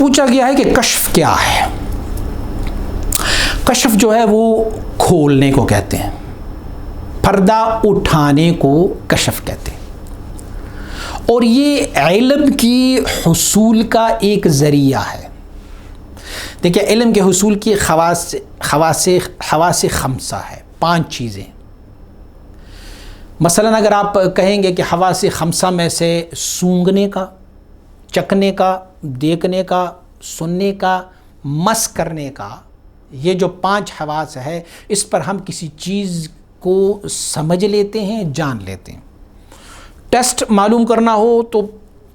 پوچھا گیا ہے کہ کشف کیا ہے؟ کشف جو ہے وہ کھولنے کو کہتے ہیں، پردہ اٹھانے کو کشف کہتے ہیں، اور یہ علم کی حصول کا ایک ذریعہ ہے۔ دیکھیں، علم کے حصول کی خواص خمسہ ہے، 5 چیزیں۔ مثلا اگر آپ کہیں گے کہ حواس خمسہ میں سے سونگھنے کا، چکھنے کا، دیکھنے کا، سننے کا، مس کرنے کا، یہ جو 5 حواس ہے، اس پر ہم کسی چیز کو سمجھ لیتے ہیں، جان لیتے ہیں۔ ٹیسٹ معلوم کرنا ہو تو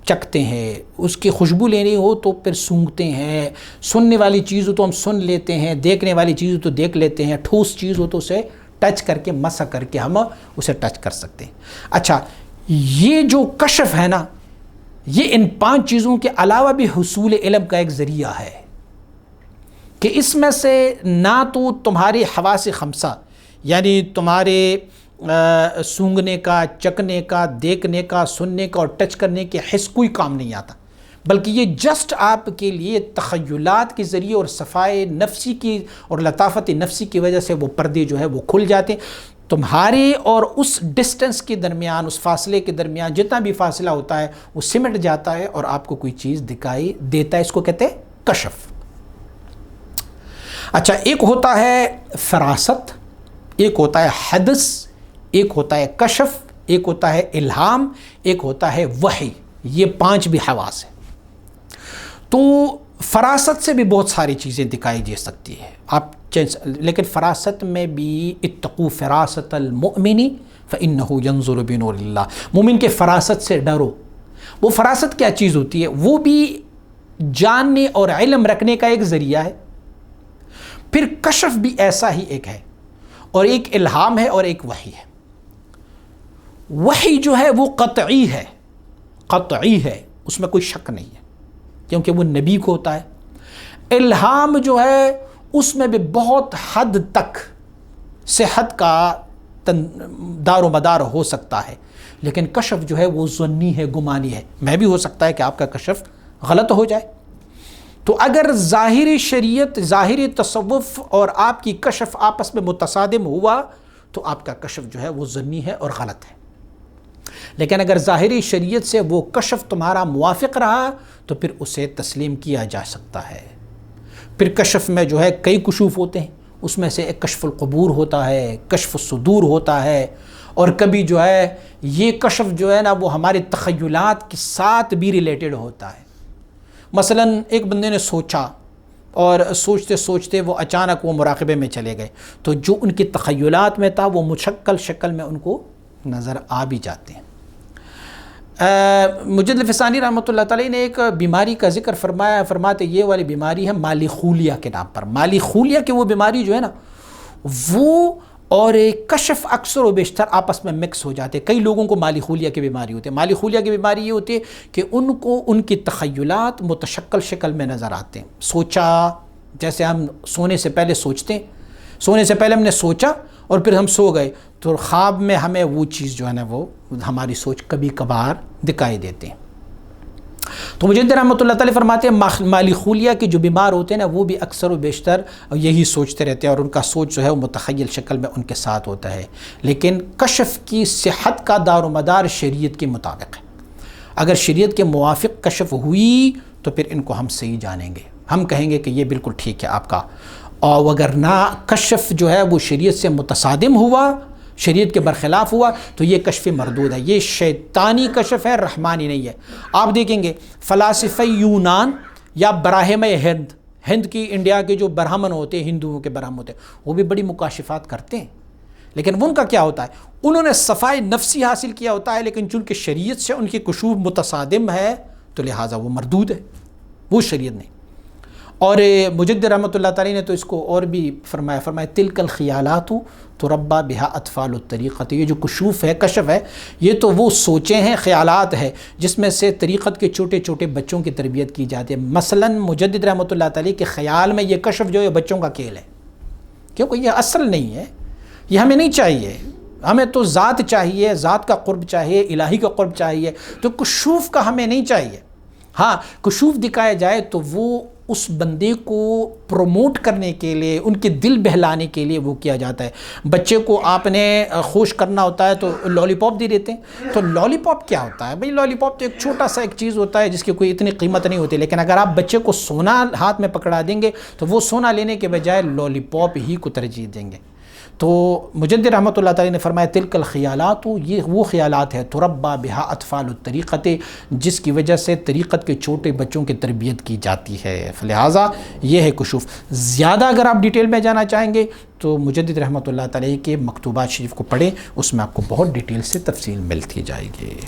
چکھتے ہیں، اس کی خوشبو لینی ہو تو پھر سونگھتے ہیں، سننے والی چیز ہو تو ہم سن لیتے ہیں، دیکھنے والی چیز ہو تو دیکھ لیتے ہیں، ٹھوس چیز ہو تو اسے ٹچ کر کے، مسا کر کے ہم اسے ٹچ کر سکتے ہیں۔ اچھا، یہ جو کشف ہے نا، یہ ان 5 چیزوں کے علاوہ بھی حصول علم کا ایک ذریعہ ہے، کہ اس میں سے نہ تو تمہارے حواس خمسہ یعنی تمہارے سونگھنے کا، چکھنے کا، دیکھنے کا، سننے کا اور ٹچ کرنے کے حس کوئی کام نہیں آتا، بلکہ یہ جسٹ آپ کے لیے تخیلات کے ذریعے اور صفائے نفسی کی اور لطافت نفسی کی وجہ سے وہ پردے جو ہے وہ کھل جاتے ہیں۔ تمہارے اور اس ڈسٹنس کے درمیان، اس فاصلے کے درمیان جتنا بھی فاصلہ ہوتا ہے وہ سمٹ جاتا ہے اور آپ کو کوئی چیز دکھائی دیتا ہے، اس کو کہتے ہیں کشف۔ اچھا، ایک ہوتا ہے فراست، ایک ہوتا ہے حدث، ایک ہوتا ہے کشف، ایک ہوتا ہے الہام، ایک ہوتا ہے وحی۔ یہ 5 بھی حواس ہیں۔ تو فراست سے بھی بہت ساری چیزیں دکھائی دے سکتی ہے، لیکن فراست میں بھی اتقوا فراست المؤمن فإنہ ینظر بنور اللہ، مومن کے فراست سے ڈرو۔ وہ فراست کیا چیز ہوتی ہے؟ وہ بھی جاننے اور علم رکھنے کا ایک ذریعہ ہے۔ پھر کشف بھی ایسا ہی ایک ہے، اور ایک الہام ہے اور ایک وحی ہے۔ وحی جو ہے وہ قطعی ہے، قطعی ہے، اس میں کوئی شک نہیں ہے، کیونکہ وہ نبی کو ہوتا ہے۔ الہام جو ہے اس میں بھی بہت حد تک صحت کا دار و مدار ہو سکتا ہے، لیکن کشف جو ہے وہ ظنی ہے، گمانی ہے، میں بھی ہو سکتا ہے کہ آپ کا کشف غلط ہو جائے۔ تو اگر ظاہری شریعت، ظاہری تصوف اور آپ کی کشف آپس میں متصادم ہوا تو آپ کا کشف جو ہے وہ ظنی ہے اور غلط ہے، لیکن اگر ظاہری شریعت سے وہ کشف تمہارا موافق رہا تو پھر اسے تسلیم کیا جا سکتا ہے۔ پھر کشف میں جو ہے کئی کشوف ہوتے ہیں، اس میں سے ایک کشف القبور ہوتا ہے، کشف الصدور ہوتا ہے، اور کبھی جو ہے یہ کشف جو ہے نا وہ ہمارے تخیلات کے ساتھ بھی ریلیٹڈ ہوتا ہے۔ مثلا ایک بندے نے سوچا اور سوچتے سوچتے وہ اچانک وہ مراقبے میں چلے گئے، تو جو ان کی تخیلات میں تھا وہ مشکل شکل میں ان کو نظر آ بھی جاتے ہیں۔ مجد الفسانی رحمۃ اللہ تعالی نے ایک بیماری کا ذکر فرمایا، فرماتے یہ والی بیماری ہے مالی خولیا کے نام پر۔ مالی خولیا کی وہ بیماری جو ہے نا، وہ اور کشف اکثر و بیشتر آپس میں مکس ہو جاتے ہیں۔ کئی لوگوں کو مالی خولیا کی بیماری ہوتی ہے۔ مالی خولیا کی بیماری یہ ہوتی ہے کہ ان کو ان کی تخیلات متشکل شکل میں نظر آتے ہیں۔ سوچا، جیسے ہم سونے سے پہلے سوچتے ہیں، سونے سے پہلے ہم نے سوچا اور پھر ہم سو گئے تو خواب میں ہمیں وہ چیز جو ہے نا وہ ہماری سوچ کبھی کبھار دکھائی دیتے ہیں۔ تو مجد رحمۃ اللہ تعالی فرماتے ہیں مالی خولیا کے جو بیمار ہوتے ہیں نا وہ بھی اکثر و بیشتر یہی سوچتے رہتے ہیں، اور ان کا سوچ جو ہے وہ متخیل شکل میں ان کے ساتھ ہوتا ہے۔ لیکن کشف کی صحت کا دار و مدار شریعت کے مطابق ہے۔ اگر شریعت کے موافق کشف ہوئی تو پھر ان کو ہم صحیح جانیں گے، ہم کہیں گے کہ یہ بالکل ٹھیک ہے آپ کا، اور اگر نہ کشف جو ہے وہ شریعت سے متصادم ہوا، شریعت کے برخلاف ہوا، تو یہ کشف مردود ہے، یہ شیطانی کشف ہے، رحمانی نہیں ہے۔ آپ دیکھیں گے فلاسفہ یونان یا براہم ہند کی، انڈیا کے جو برہمن ہوتے ہیں، ہندوؤں کے برہم ہوتے ہیں، وہ بھی بڑی مکاشفات کرتے ہیں، لیکن ان کا کیا ہوتا ہے؟ انہوں نے صفائے نفسی حاصل کیا ہوتا ہے، لیکن چونکہ شریعت سے ان کی کشوف متصادم ہے تو لہٰذا وہ مردود ہے، وہ شریعت نہیں۔ اور مجد رحمۃ اللہ تعالی نے تو اس کو اور بھی فرمایا تلک الخیالات تربا بہا اطفال الطریقت، یہ جو کشوف ہے، کشف ہے، یہ تو وہ سوچیں ہیں، خیالات ہے جس میں سے طریقت کے چھوٹے چھوٹے بچوں کی تربیت کی جاتی ہے۔ مثلا مجدد رحمۃ اللہ تعالی کے خیال میں یہ کشف جو ہے بچوں کا کھیل ہے، کیونکہ یہ اصل نہیں ہے، یہ ہمیں نہیں چاہیے، ہمیں تو ذات چاہیے، ذات کا قرب چاہیے، الہی کا قرب چاہیے، تو کشوف کا ہمیں نہیں چاہیے۔ ہاں کشوف دکھایا جائے تو وہ اس بندے کو پروموٹ کرنے کے لیے، ان کے دل بہلانے کے لیے وہ کیا جاتا ہے۔ بچے کو آپ نے خوش کرنا ہوتا ہے تو لالی پاپ دے دیتے ہیں۔ تو لالی پاپ کیا ہوتا ہے بھئی؟ لالی پاپ تو ایک چھوٹا سا ایک چیز ہوتا ہے جس کی کوئی اتنی قیمت نہیں ہوتی، لیکن اگر آپ بچے کو سونا ہاتھ میں پکڑا دیں گے تو وہ سونا لینے کے بجائے لالی پاپ ہی کو ترجیح دیں گے۔ تو مجدد رحمۃ اللہ تعالی نے فرمایا تلک الخیالات، یہ وہ خیالات ہے تربا بہا اطفال الطریقت، جس کی وجہ سے طریقت کے چھوٹے بچوں کی تربیت کی جاتی ہے۔ لہٰذا یہ ہے کشوف۔ زیادہ اگر آپ ڈیٹیل میں جانا چاہیں گے تو مجدد رحمۃ اللہ تعالی کے مکتوبات شریف کو پڑھیں، اس میں آپ کو بہت ڈیٹیل سے تفصیل ملتی جائے گی۔